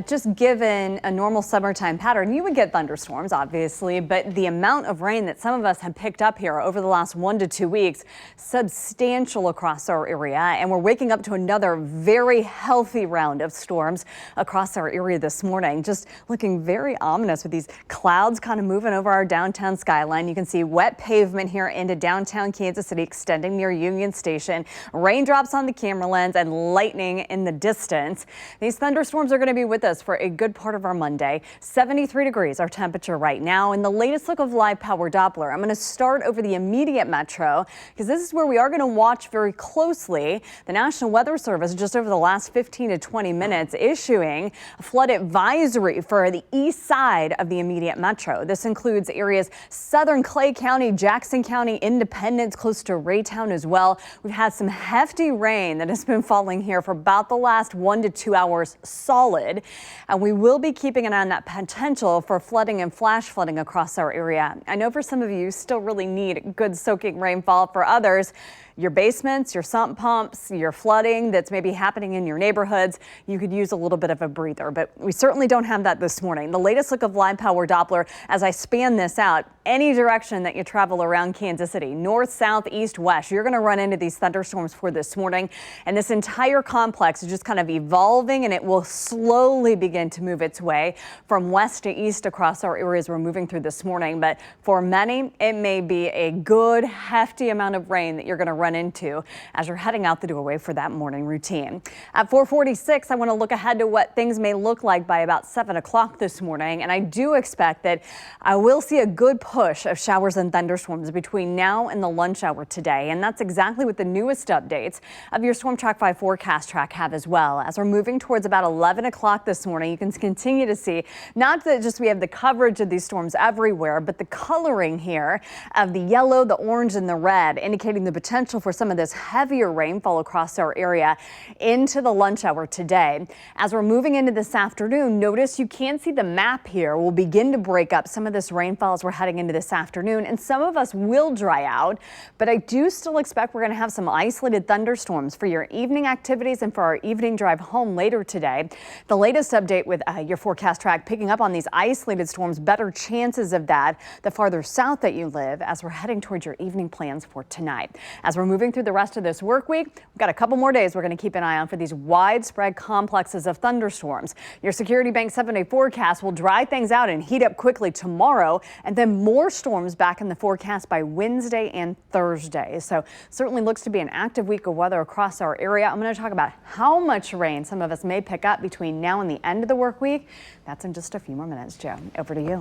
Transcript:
Just given a normal summertime pattern, you would get thunderstorms, obviously, but the amount of rain that some of us have picked up here over the last 1 to 2 weeks, substantial across our area. And we're waking up to another very healthy round of storms across our area this morning. Just looking very ominous with these clouds kind of moving over our downtown skyline. You can see wet pavement here into downtown Kansas City, extending near Union Station. Raindrops on the camera lens and lightning in the distance. These thunderstorms are going to be with us for a good part of our Monday. 73 degrees our temperature right now. In the latest look of live power Doppler, I'm going to start over the immediate metro because this is where we are going to watch very closely. The National Weather Service just over the last 15 to 20 minutes issuing a flood advisory for the east side of the immediate metro. This includes areas southern Clay County, Jackson County, Independence, close to Raytown as well. We've had some hefty rain that has been falling here for about the last 1 to 2 hours solid. And we will be keeping an eye on that potential for flooding and flash flooding across our area. I know for some of you still really need good soaking rainfall. For others, your basements, your sump pumps, your flooding that's maybe happening in your neighborhoods, you could use a little bit of a breather, but we certainly don't have that this morning. The latest look of live power Doppler as I span this out, any direction that you travel around Kansas City, north, south, east, west, you're going to run into these thunderstorms for this morning. And this entire complex is just kind of evolving, and it will slowly begin to move its way from west to east across our areas we're moving through this morning. But for many, it may be a good hefty amount of rain that you're going to run into as you're heading out the doorway for that morning routine. At 4:46, I want to look ahead to what things may look like by about 7 o'clock this morning. And I do expect that I will see a good push of showers and thunderstorms between now and the lunch hour today. And that's exactly what the newest updates of your Storm Track 5 forecast track have as well. As we're moving towards about 11 o'clock this morning, you can continue to see not that just we have the coverage of these storms everywhere, but the coloring here of the yellow, the orange, and the red, indicating the potential for some of this heavier rainfall across our area into the lunch hour today. As we're moving into this afternoon, notice you can see the map here will begin to break up some of this rainfall as we're heading into this afternoon, and some of us will dry out, but I do still expect we're going to have some isolated thunderstorms for your evening activities and for our evening drive home later today. The latest update with your forecast track picking up on these isolated storms, better chances of that the farther south that you live as we're heading towards your evening plans for tonight. As we're moving through the rest of this work week, we've got a couple more days we're going to keep an eye on for these widespread complexes of thunderstorms. Your Security Bank 7-day forecast will dry things out and heat up quickly tomorrow, and then more storms back in the forecast by Wednesday and Thursday. So certainly looks to be an active week of weather across our area. I'm going to talk about how much rain some of us may pick up between now and the end of the work week. That's in just a few more minutes. Joe, over to you.